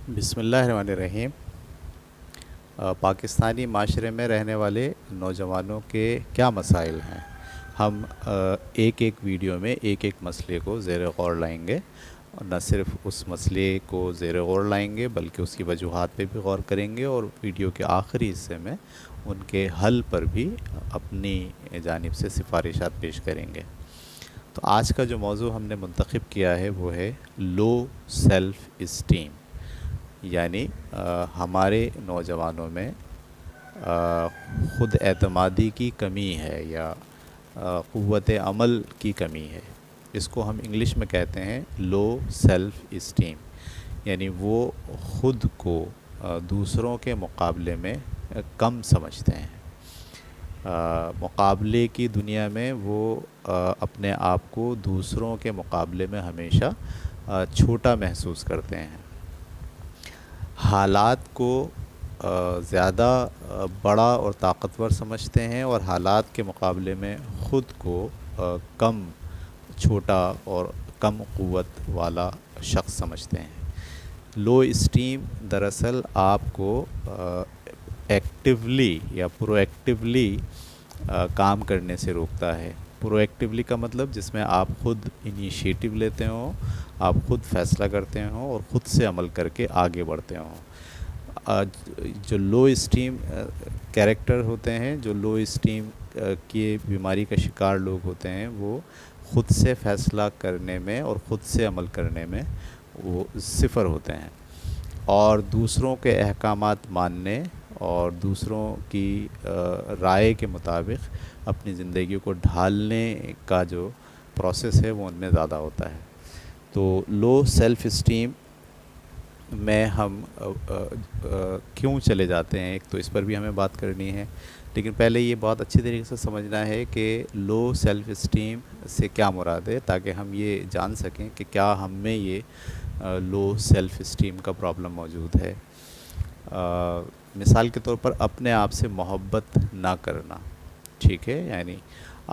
بسم اللہ الرحمن الرحیم۔ پاکستانی معاشرے میں رہنے والے نوجوانوں کے کیا مسائل ہیں؟ ہم ایک ایک ویڈیو میں ایک ایک مسئلے کو زیر غور لائیں گے، اور نہ صرف اس مسئلے کو زیر غور لائیں گے بلکہ اس کی وجوہات پہ بھی غور کریں گے، اور ویڈیو کے آخری حصے میں ان کے حل پر بھی اپنی جانب سے سفارشات پیش کریں گے۔ تو آج کا جو موضوع ہم نے منتخب کیا ہے وہ ہے لو سیلف اسٹیم، یعنی ہمارے نوجوانوں میں خود اعتمادی کی کمی ہے یا قوت عمل کی کمی ہے۔ اس کو ہم انگلش میں کہتے ہیں لو سیلف اسٹیم، یعنی وہ خود کو دوسروں کے مقابلے میں کم سمجھتے ہیں۔ مقابلے کی دنیا میں وہ اپنے آپ کو دوسروں کے مقابلے میں ہمیشہ چھوٹا محسوس کرتے ہیں، حالات کو زیادہ بڑا اور طاقتور سمجھتے ہیں، اور حالات کے مقابلے میں خود کو کم چھوٹا اور کم قوت والا شخص سمجھتے ہیں۔ لو اسٹیم دراصل آپ کو ایکٹیولی یا پرو ایکٹیولی کام کرنے سے روکتا ہے۔ پرو ایکٹیولی کا مطلب جس میں آپ خود انیشیٹو لیتے ہوں، آپ خود فیصلہ کرتے ہوں اور خود سے عمل کر کے آگے بڑھتے ہوں۔ جو لو اسٹیم کیریکٹر ہوتے ہیں، جو لو اسٹیم کی بیماری کا شکار لوگ ہوتے ہیں، وہ خود سے فیصلہ کرنے میں اور خود سے عمل کرنے میں وہ صفر ہوتے ہیں، اور دوسروں کے احکامات ماننے اور دوسروں کی رائے کے مطابق اپنی زندگی کو ڈھالنے کا جو پروسیس ہے وہ ان میں زیادہ ہوتا ہے۔ تو لو سیلف اسٹیم میں ہم کیوں چلے جاتے ہیں، ایک تو اس پر بھی ہمیں بات کرنی ہے، لیکن پہلے یہ بہت اچھی طریقے سے سمجھنا ہے کہ لو سیلف اسٹیم سے کیا مراد ہے، تاکہ ہم یہ جان سکیں کہ کیا ہم میں یہ لو سیلف اسٹیم کا پرابلم موجود ہے۔ مثال کے طور پر اپنے آپ سے محبت نہ کرنا، ٹھیک ہے، یعنی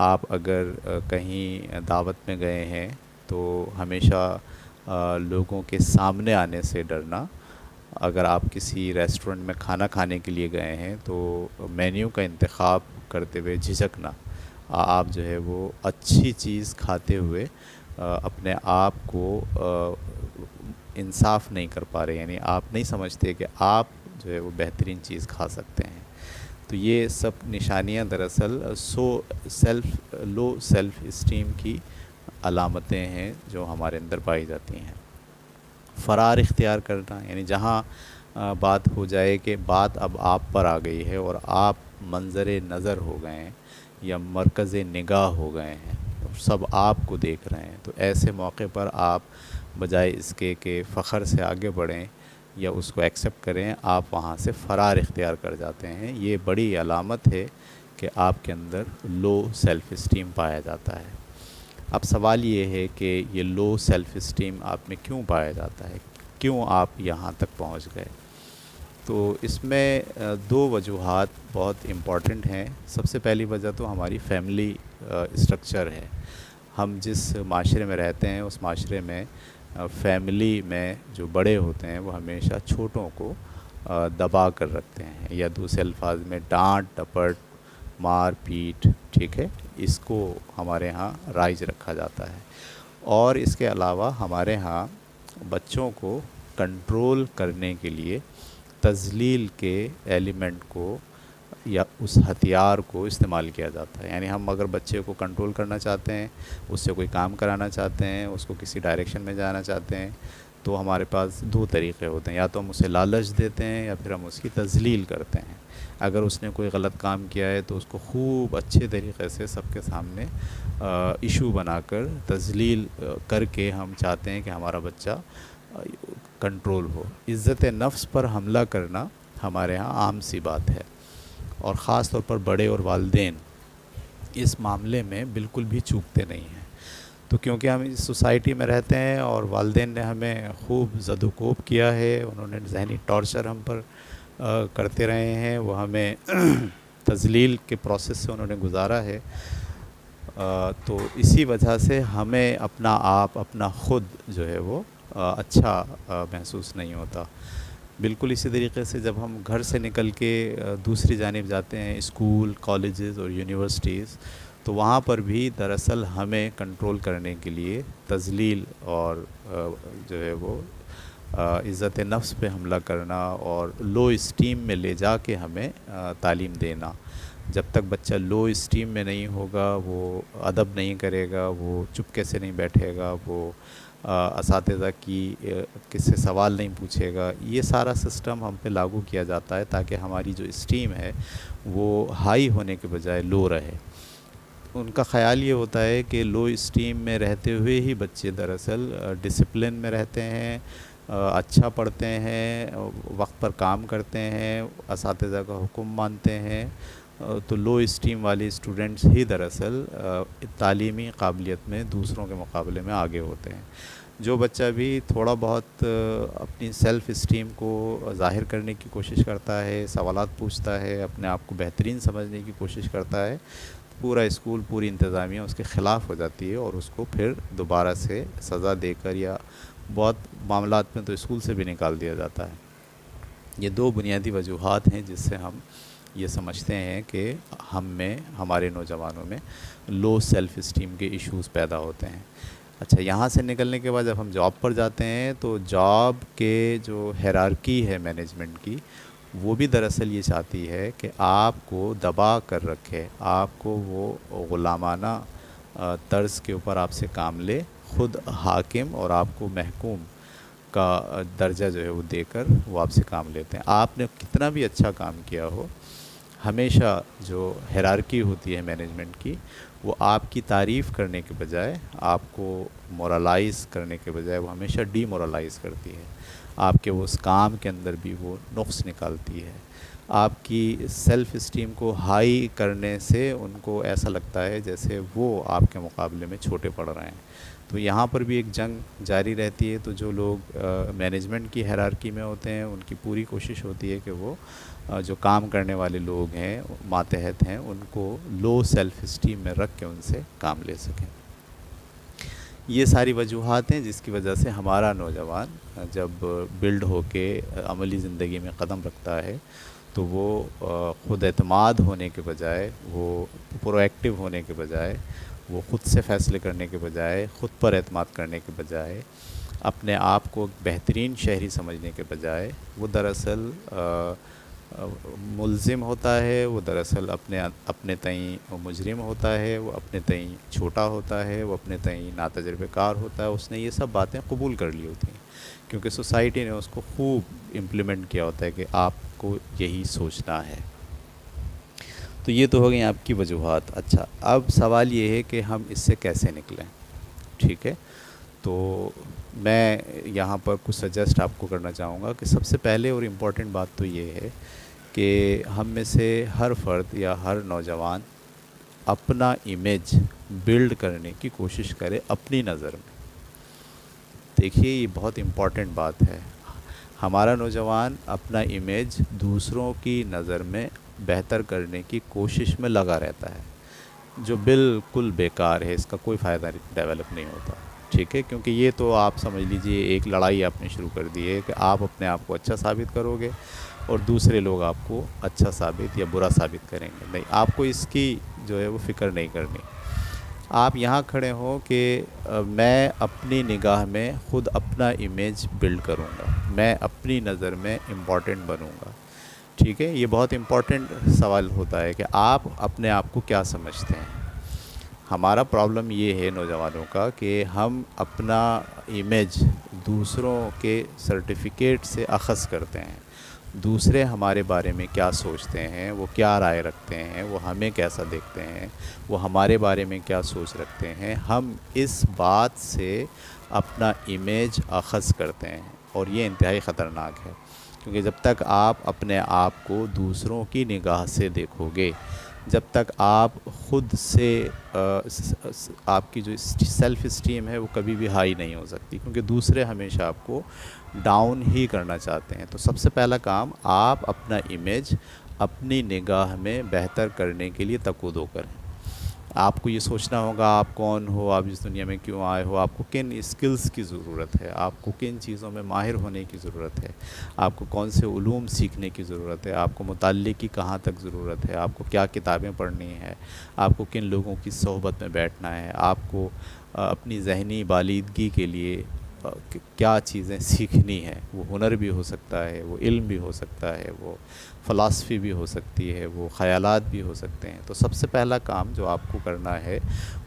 آپ اگر کہیں دعوت میں گئے ہیں تو ہمیشہ لوگوں کے سامنے آنے سے ڈرنا۔ اگر آپ کسی ریسٹورنٹ میں کھانا کھانے کے لیے گئے ہیں تو مینیو کا انتخاب کرتے ہوئے جھجکنا۔ آپ جو ہے وہ اچھی چیز کھاتے ہوئے اپنے آپ کو انصاف نہیں کر پا رہے، یعنی آپ نہیں سمجھتے کہ آپ جو ہے وہ بہترین چیز کھا سکتے ہیں۔ تو یہ سب نشانیاں دراصل لو سیلف اسٹیم کی علامتیں ہیں جو ہمارے اندر پائی جاتی ہیں۔ فرار اختیار کرنا، یعنی جہاں بات ہو جائے کہ بات اب آپ پر آ گئی ہے اور آپ منظر نظر ہو گئے ہیں یا مرکز نگاہ ہو گئے ہیں، سب آپ کو دیکھ رہے ہیں، تو ایسے موقع پر آپ بجائے اس کے کہ فخر سے آگے بڑھیں یا اس کو ایکسیپٹ کریں، آپ وہاں سے فرار اختیار کر جاتے ہیں۔ یہ بڑی علامت ہے کہ آپ کے اندر لو سیلف اسٹیم پایا جاتا ہے۔ اب سوال یہ ہے کہ یہ لو سیلف اسٹیم آپ میں کیوں پایا جاتا ہے، کیوں آپ یہاں تک پہنچ گئے؟ تو اس میں دو وجوہات بہت امپورٹنٹ ہیں۔ سب سے پہلی وجہ تو ہماری فیملی اسٹرکچر ہے۔ ہم جس معاشرے میں رہتے ہیں اس معاشرے میں فیملی میں جو بڑے ہوتے ہیں وہ ہمیشہ چھوٹوں کو دبا کر رکھتے ہیں، یا دوسرے الفاظ میں ڈانٹ ڈپٹ مار پیٹ، ٹھیک ہے، اس کو ہمارے ہاں رائج رکھا جاتا ہے۔ اور اس کے علاوہ ہمارے ہاں بچوں کو کنٹرول کرنے کے لیے تذلیل کے ایلیمنٹ کو یا اس ہتھیار کو استعمال کیا جاتا ہے۔ یعنی ہم اگر بچے کو کنٹرول کرنا چاہتے ہیں، اس سے کوئی کام کرانا چاہتے ہیں، اس کو کسی ڈائریکشن میں جانا چاہتے ہیں، تو ہمارے پاس دو طریقے ہوتے ہیں، یا تو ہم اسے لالچ دیتے ہیں یا پھر ہم اس کی تذلیل کرتے ہیں۔ اگر اس نے کوئی غلط کام کیا ہے تو اس کو خوب اچھے طریقے سے سب کے سامنے ایشو بنا کر تذلیل کر کے ہم چاہتے ہیں کہ ہمارا بچہ کنٹرول ہو۔ عزت نفس پر حملہ کرنا ہمارے ہاں عام سی بات ہے، اور خاص طور پر بڑے اور والدین اس معاملے میں بالکل بھی چوکتے نہیں ہیں۔ تو کیونکہ ہم اس سوسائٹی میں رہتے ہیں اور والدین نے ہمیں خوب زد و کوب کیا ہے، انہوں نے ذہنی ٹارچر ہم پر کرتے رہے ہیں، وہ ہمیں تذلیل کے پروسیس سے انہوں نے گزارا ہے، تو اسی وجہ سے ہمیں اپنا آپ، اپنا خود جو ہے وہ اچھا محسوس نہیں ہوتا۔ بالکل اسی طریقے سے جب ہم گھر سے نکل کے دوسری جانب جاتے ہیں، اسکول، کالجز اور یونیورسٹیز، تو وہاں پر بھی دراصل ہمیں کنٹرول کرنے کے لیے تذلیل اور جو ہے وہ عزت نفس پہ حملہ کرنا اور لو اسٹیم میں لے جا کے ہمیں تعلیم دینا۔ جب تک بچہ لو اسٹیم میں نہیں ہوگا، وہ ادب نہیں کرے گا، وہ چپکے سے نہیں بیٹھے گا، وہ اساتذہ کی کس سے سوال نہیں پوچھے گا، یہ سارا سسٹم ہم پہ لاگو کیا جاتا ہے تاکہ ہماری جو اسٹیم ہے وہ ہائی ہونے کے بجائے لو رہے۔ ان کا خیال یہ ہوتا ہے کہ لو اسٹیم میں رہتے ہوئے ہی بچے دراصل ڈسپلن میں رہتے ہیں، اچھا پڑھتے ہیں، وقت پر کام کرتے ہیں، اساتذہ کا حکم مانتے ہیں۔ تو لو اسٹیم والے اسٹوڈنٹس ہی دراصل تعلیمی قابلیت میں دوسروں کے مقابلے میں آگے ہوتے ہیں۔ جو بچہ بھی تھوڑا بہت اپنی سیلف اسٹیم کو ظاہر کرنے کی کوشش کرتا ہے، سوالات پوچھتا ہے، اپنے آپ کو بہترین سمجھنے کی کوشش کرتا ہے، پورا اسکول، پوری انتظامیہ اس کے خلاف ہو جاتی ہے اور اس کو پھر دوبارہ سے سزا دے کر، یا بہت معاملات میں تو اسکول سے بھی نکال دیا جاتا ہے۔ یہ دو بنیادی وجوہات ہیں جس سے ہم یہ سمجھتے ہیں کہ ہم میں، ہمارے نوجوانوں میں لو سیلف اسٹیم کے ایشوز پیدا ہوتے ہیں۔ اچھا، یہاں سے نکلنے کے بعد جب ہم جاب پر جاتے ہیں تو جاب کے جو ہیرارکی ہے مینجمنٹ کی، وہ بھی دراصل یہ چاہتی ہے کہ آپ کو دبا کر رکھے، آپ کو وہ غلامانہ طرز کے اوپر آپ سے کام لے، خود حاکم اور آپ کو محکوم کا درجہ جو ہے وہ دے کر وہ آپ سے کام لیتے ہیں۔ آپ نے کتنا بھی اچھا کام کیا ہو، ہمیشہ جو ہیرارکی ہوتی ہے مینجمنٹ کی، وہ آپ کی تعریف کرنے کے بجائے، آپ کو مورلائز کرنے کے بجائے، وہ ہمیشہ ڈی مورلائز کرتی ہے۔ آپ کے اس کام کے اندر بھی وہ نقص نکالتی ہے۔ آپ کی سیلف اسٹیم کو ہائی کرنے سے ان کو ایسا لگتا ہے جیسے وہ آپ کے مقابلے میں چھوٹے پڑ رہے ہیں۔ تو یہاں پر بھی ایک جنگ جاری رہتی ہے۔ تو جو لوگ مینجمنٹ کی ہیرارکی میں ہوتے ہیں، ان کی پوری کوشش ہوتی ہے کہ وہ جو کام کرنے والے لوگ ہیں، ماتحت ہیں، ان کو لو سیلف اسٹیم میں رکھ کے ان سے کام لے سکیں۔ یہ ساری وجوہات ہیں جس کی وجہ سے ہمارا نوجوان جب بلڈ ہو کے عملی زندگی میں قدم رکھتا ہے تو وہ خود اعتماد ہونے کے بجائے، وہ پرو ایکٹیو ہونے کے بجائے، وہ خود سے فیصلے کرنے کے بجائے، خود پر اعتماد کرنے کے بجائے، اپنے آپ کو بہترین شہری سمجھنے کے بجائے، وہ دراصل ملزم ہوتا ہے، وہ دراصل اپنے تئیں مجرم ہوتا ہے، وہ اپنے تئیں چھوٹا ہوتا ہے، وہ اپنے تئیں ناتجربہ کار ہوتا ہے۔ اس نے یہ سب باتیں قبول کر لی ہوتی ہیں کیونکہ سوسائٹی نے اس کو خوب امپلیمنٹ کیا ہوتا ہے کہ آپ کو یہی سوچنا ہے۔ تو یہ تو ہو گئی آپ کی وجوہات۔ اچھا، اب سوال یہ ہے کہ ہم اس سے کیسے نکلیں؟ ٹھیک ہے، تو میں یہاں پر کچھ سجیسٹ آپ کو کرنا چاہوں گا کہ سب سے پہلے اور امپورٹنٹ بات تو یہ ہے کہ ہم میں سے ہر فرد یا ہر نوجوان اپنا امیج بلڈ کرنے کی کوشش کرے اپنی نظر میں۔ دیکھیے، یہ بہت امپورٹنٹ بات ہے۔ ہمارا نوجوان اپنا امیج دوسروں کی نظر میں بہتر کرنے کی کوشش میں لگا رہتا ہے، جو بالکل بیکار ہے، اس کا کوئی فائدہ ڈیولپ نہیں ہوتا۔ ٹھیک ہے، کیونکہ یہ تو آپ سمجھ لیجئے ایک لڑائی آپ نے شروع کر دی ہے کہ آپ اپنے آپ کو اچھا ثابت کرو گے اور دوسرے لوگ آپ کو اچھا ثابت یا برا ثابت کریں گے۔ نہیں، آپ کو اس کی جو ہے وہ فکر نہیں کرنی۔ آپ یہاں کھڑے ہوں کہ میں اپنی نگاہ میں خود اپنا امیج بلڈ کروں گا، میں اپنی نظر میں امپورٹنٹ بنوں گا۔ ٹھیک ہے، یہ بہت امپورٹنٹ سوال ہوتا ہے کہ آپ اپنے آپ کو کیا سمجھتے ہیں۔ ہمارا پرابلم یہ ہے نوجوانوں کا کہ ہم اپنا امیج دوسروں کے سرٹیفکیٹ سے اخذ کرتے ہیں۔ دوسرے ہمارے بارے میں کیا سوچتے ہیں، وہ کیا رائے رکھتے ہیں، وہ ہمیں کیسا دیکھتے ہیں، وہ ہمارے بارے میں کیا سوچ رکھتے ہیں، ہم اس بات سے اپنا امیج اخذ کرتے ہیں، اور یہ انتہائی خطرناک ہے۔ کیونکہ جب تک آپ اپنے آپ کو دوسروں کی نگاہ سے دیکھو گے، جب تک آپ خود سے آپ کی جو سیلف اسٹیم ہے وہ کبھی بھی ہائی نہیں ہو سکتی، کیونکہ دوسرے ہمیشہ آپ کو ڈاؤن ہی کرنا چاہتے ہیں۔ تو سب سے پہلا کام، آپ اپنا امیج اپنی نگاہ میں بہتر کرنے کے لیے تقویٰ کریں۔ آپ کو یہ سوچنا ہوگا آپ کون ہو، آپ اس دنیا میں کیوں آئے ہو، آپ کو کن اسکلز کی ضرورت ہے، آپ کو کن چیزوں میں ماہر ہونے کی ضرورت ہے، آپ کو کون سے علوم سیکھنے کی ضرورت ہے، آپ کو مطالعے کی کہاں تک ضرورت ہے، آپ کو کیا کتابیں پڑھنی ہے، آپ کو کن لوگوں کی صحبت میں بیٹھنا ہے، آپ کو اپنی ذہنی بالیدگی کے لیے کیا چیزیں سیکھنی ہے۔ وہ ہنر بھی ہو سکتا ہے، وہ علم بھی ہو سکتا ہے، وہ فلاسفی بھی ہو سکتی ہے، وہ خیالات بھی ہو سکتے ہیں۔ تو سب سے پہلا کام جو آپ کو کرنا ہے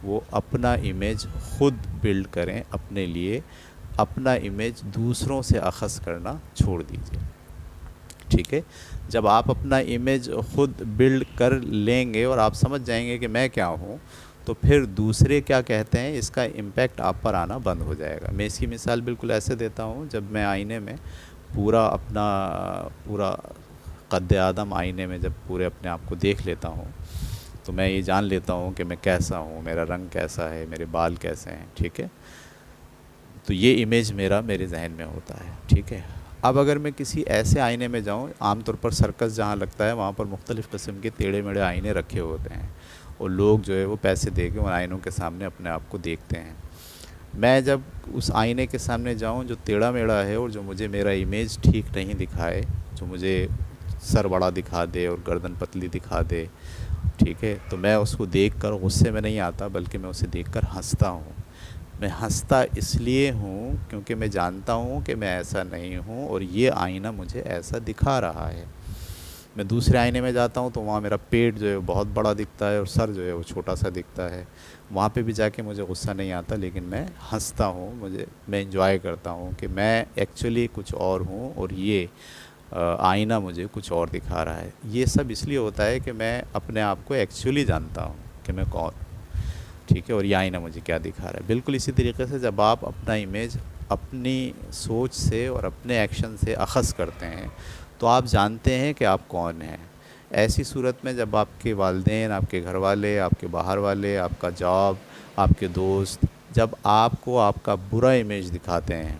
وہ اپنا امیج خود بلڈ کریں اپنے لیے، اپنا امیج دوسروں سے اخذ کرنا چھوڑ دیجیے، ٹھیک ہے۔ جب آپ اپنا امیج خود بلڈ کر لیں گے اور آپ سمجھ جائیں گے کہ میں کیا ہوں، تو پھر دوسرے کیا کہتے ہیں اس کا امپیکٹ آپ پر آنا بند ہو جائے گا۔ میں اس کی مثال بالکل ایسے دیتا ہوں، جب میں آئینے میں پورا قد آدم آئینے میں جب پورے اپنے آپ کو دیکھ لیتا ہوں تو میں یہ جان لیتا ہوں کہ میں کیسا ہوں، میرا رنگ کیسا ہے، میرے بال کیسے ہیں، ٹھیک ہے۔ تو یہ امیج میرے ذہن میں ہوتا ہے، ٹھیک ہے۔ اب اگر میں کسی ایسے آئینے میں جاؤں، عام طور پر سرکس جہاں لگتا ہے وہاں پر مختلف قسم کے ٹیڑھے میڑھے آئینے رکھے ہوتے ہیں، اور لوگ جو ہے وہ پیسے دے کے ان آئینوں کے سامنے اپنے آپ کو دیکھتے ہیں۔ میں جب اس آئینے کے سامنے جاؤں جو ٹیڑھا میڑھا ہے اور جو مجھے میرا امیج ٹھیک نہیں دکھائے، جو مجھے سر بڑا دکھا دے اور گردن پتلی دکھا دے، ٹھیک ہے، تو میں اس کو دیکھ کر غصے میں نہیں آتا، بلکہ میں اسے دیکھ کر ہنستا ہوں۔ میں ہنستا اس لیے ہوں کیونکہ میں جانتا ہوں کہ میں ایسا نہیں ہوں اور یہ آئینہ مجھے ایسا دکھا رہا ہے۔ میں دوسرے آئینے میں جاتا ہوں تو وہاں میرا پیٹ جو ہے وہ بہت بڑا دکھتا ہے اور سر جو ہے وہ چھوٹا سا دکھتا ہے، وہاں پہ بھی جا کے مجھے غصہ نہیں آتا، لیکن میں ہنستا ہوں، میں انجوائے کرتا ہوں کہ میں ایکچولی کچھ اور ہوں اور یہ آئینہ مجھے کچھ اور دکھا رہا ہے۔ یہ سب اس لیے ہوتا ہے کہ میں اپنے آپ کو ایکچولی جانتا ہوں کہ میں کون ہوں، ٹھیک ہے، اور یہ آئینہ مجھے کیا دکھا رہا ہے۔ بالکل اسی طریقے سے جب آپ اپنا امیج اپنی سوچ سے اور اپنے ایکشن سے اخذ کرتے ہیں تو آپ جانتے ہیں کہ آپ کون ہیں۔ ایسی صورت میں جب آپ کے والدین، آپ کے گھر والے، آپ کے باہر والے، آپ کا جاب، آپ کے دوست جب آپ کو آپ کا برا امیج دکھاتے ہیں،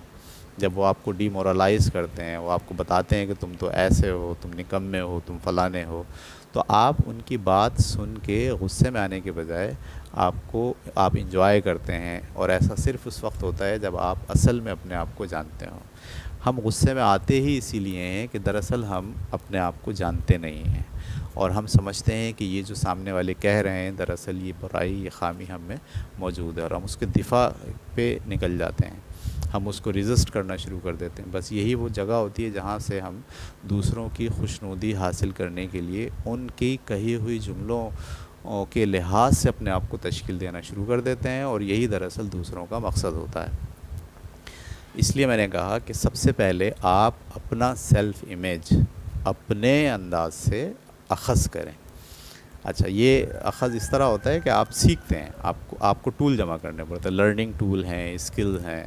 جب وہ آپ کو ڈی مورلائز کرتے ہیں، وہ آپ کو بتاتے ہیں کہ تم تو ایسے ہو، تم نکمے ہو، تم فلانے ہو، تو آپ ان کی بات سن کے غصے میں آنے کے بجائے آپ انجوائے کرتے ہیں، اور ایسا صرف اس وقت ہوتا ہے جب آپ اصل میں اپنے آپ کو جانتے ہوں۔ ہم غصے میں آتے ہی اسی لیے ہیں کہ دراصل ہم اپنے آپ کو جانتے نہیں ہیں، اور ہم سمجھتے ہیں کہ یہ جو سامنے والے کہہ رہے ہیں دراصل یہ برائی، یہ خامی ہم میں موجود ہے، اور ہم اس کے دفاع پہ نکل جاتے ہیں، ہم اس کو ریزسٹ کرنا شروع کر دیتے ہیں۔ بس یہی وہ جگہ ہوتی ہے جہاں سے ہم دوسروں کی خوشنودی حاصل کرنے کے لیے ان کی کہی ہوئی جملوں کے لحاظ سے اپنے آپ کو تشکیل دینا شروع کر دیتے ہیں، اور یہی دراصل دوسروں کا مقصد ہوتا ہے۔ اس لیے میں نے کہا کہ سب سے پہلے آپ اپنا سیلف امیج اپنے انداز سے اخذ کریں۔ اچھا، یہ اخذ اس طرح ہوتا ہے کہ آپ سیکھتے ہیں، آپ کو ٹول جمع کرنے پڑتے ہیں، لرننگ ٹول ہیں، اسکل ہیں،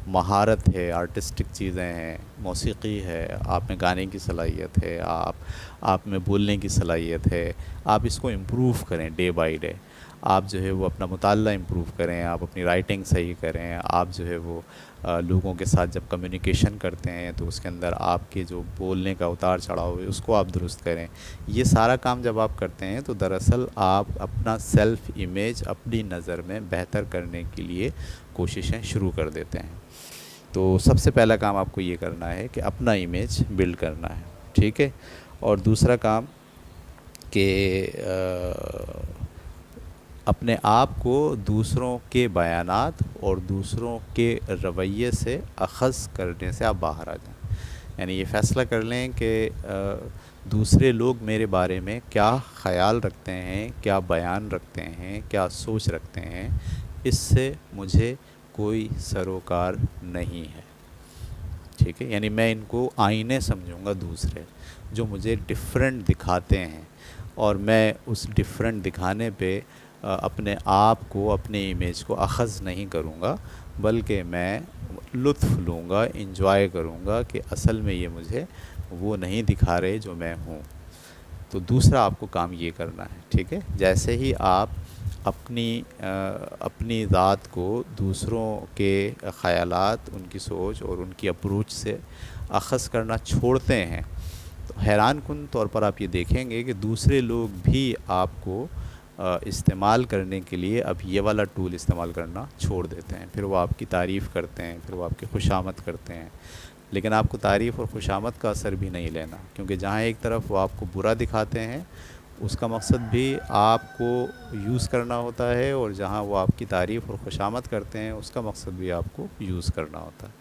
مہارت ہے، آرٹسٹک چیزیں ہیں، موسیقی ہے، آپ میں گانے کی صلاحیت ہے، آپ میں بولنے کی صلاحیت ہے۔ آپ اس کو امپروو کریں ڈے بائی ڈے، آپ جو ہے وہ اپنا مطالعہ امپروو کریں، آپ اپنی رائٹنگ صحیح کریں، آپ جو ہے وہ لوگوں کے ساتھ جب کمیونیکیشن کرتے ہیں تو اس کے اندر آپ کے جو بولنے کا اتار چڑھاؤ ہے اس کو آپ درست کریں۔ یہ سارا کام جب آپ کرتے ہیں تو دراصل آپ اپنا سیلف امیج اپنی نظر میں بہتر کرنے کے لیے کوششیں شروع کر دیتے ہیں۔ تو سب سے پہلا کام آپ کو یہ کرنا ہے کہ اپنا امیج بلڈ کرنا ہے، ٹھیک ہے۔ اور دوسرا کام کہ اپنے آپ کو دوسروں کے بیانات اور دوسروں کے رویے سے اخذ کرنے سے آپ باہر آ جائیں، یعنی یہ فیصلہ کر لیں کہ دوسرے لوگ میرے بارے میں کیا خیال رکھتے ہیں، کیا بیان رکھتے ہیں، کیا سوچ رکھتے ہیں، اس سے مجھے کوئی سروکار نہیں ہے، ٹھیک ہے۔ یعنی میں ان کو آئینے سمجھوں گا دوسرے جو مجھے ڈفرینٹ دکھاتے ہیں، اور میں اس ڈفرینٹ دکھانے پہ اپنے آپ کو، اپنے امیج کو اخذ نہیں کروں گا، بلکہ میں لطف لوں گا، انجوائے کروں گا کہ اصل میں یہ مجھے وہ نہیں دکھا رہے جو میں ہوں۔ تو دوسرا آپ کو کام یہ کرنا ہے، ٹھیک ہے۔ جیسے ہی آپ اپنی ذات کو دوسروں کے خیالات، ان کی سوچ اور ان کی اپروچ سے اخذ کرنا چھوڑتے ہیں تو حیران کن طور پر آپ یہ دیکھیں گے کہ دوسرے لوگ بھی آپ کو استعمال کرنے کے لیے اب یہ والا ٹول استعمال کرنا چھوڑ دیتے ہیں. پھر وہ آپ کی تعریف کرتے ہیں, پھر وہ آپ کی خوشامد کرتے ہیں, لیکن آپ کو تعریف اور خوشامد کا اثر بھی نہیں لینا, کیونکہ جہاں ایک طرف وہ آپ کو برا دکھاتے ہیں اس کا مقصد بھی آپ کو یوز کرنا ہوتا ہے, اور جہاں وہ آپ کی تعریف اور خوشامد کرتے ہیں اس کا مقصد بھی آپ کو یوز کرنا ہوتا ہے.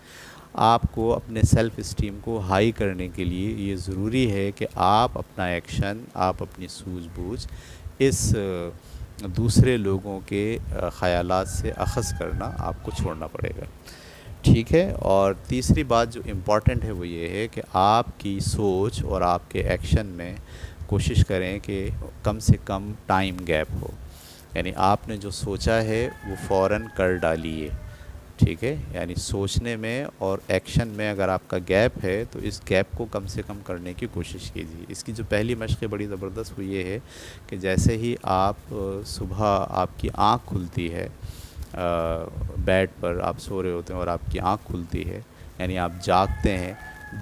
آپ کو اپنے سیلف اسٹیم کو ہائی کرنے کے لیے یہ ضروری ہے کہ آپ اپنا ایکشن, آپ اپنی سوجھ بوجھ اس دوسرے لوگوں کے خیالات سے اخذ کرنا آپ کو چھوڑنا پڑے گا. ٹھیک ہے. اور تیسری بات جو امپورٹنٹ ہے وہ یہ ہے کہ آپ کی سوچ اور آپ کے ایکشن میں کوشش کریں کہ کم سے کم ٹائم گیپ ہو, یعنی آپ نے جو سوچا ہے وہ فوراً کر ڈالیے. ٹھیک ہے. یعنی سوچنے میں اور ایکشن میں اگر آپ کا گیپ ہے تو اس گیپ کو کم سے کم کرنے کی کوشش کیجیے. اس کی جو پہلی مشق ہے بڑی زبردست وہ یہ ہے کہ جیسے ہی آپ صبح آپ کی آنکھ کھلتی ہے, بیڈ پر آپ سو رہے ہوتے ہیں اور آپ کی آنکھ کھلتی ہے, یعنی آپ جاگتے ہیں,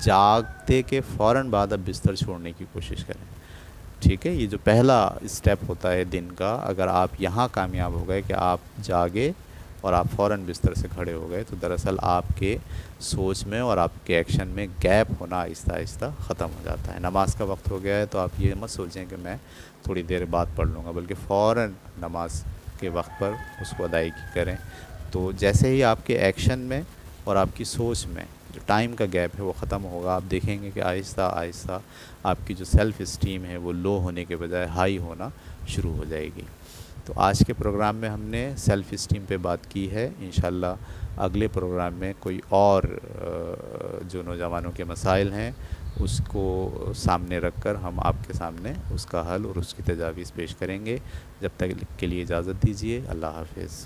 جاگتے کے فوراً بعد آپ بستر چھوڑنے کی کوشش کریں. ٹھیک ہے. یہ جو پہلا اسٹیپ ہوتا ہے دن کا, اگر آپ یہاں کامیاب ہو گئے کہ آپ جاگے اور آپ فوراً بستر سے کھڑے ہو گئے, تو دراصل آپ کے سوچ میں اور آپ کے ایکشن میں گیپ ہونا آہستہ آہستہ ختم ہو جاتا ہے. نماز کا وقت ہو گیا ہے تو آپ یہ مت سوچیں کہ میں تھوڑی دیر بعد پڑھ لوں گا, بلکہ فوراً نماز کے وقت پر اس کو ادائیگی کریں. تو جیسے ہی آپ کے ایکشن میں اور آپ کی سوچ میں جو ٹائم کا گیپ ہے وہ ختم ہوگا, آپ دیکھیں گے کہ آہستہ آہستہ آپ کی جو سیلف اسٹیم ہے وہ لو ہونے کے بجائے ہائی ہونا شروع ہو جائے گی. تو آج کے پروگرام میں ہم نے سیلف اسٹیم پہ بات کی ہے. انشاءاللہ اگلے پروگرام میں کوئی اور جو نوجوانوں کے مسائل ہیں اس کو سامنے رکھ کر ہم آپ کے سامنے اس کا حل اور اس کی تجاویز پیش کریں گے. جب تک کے لیے اجازت دیجیے. اللہ حافظ.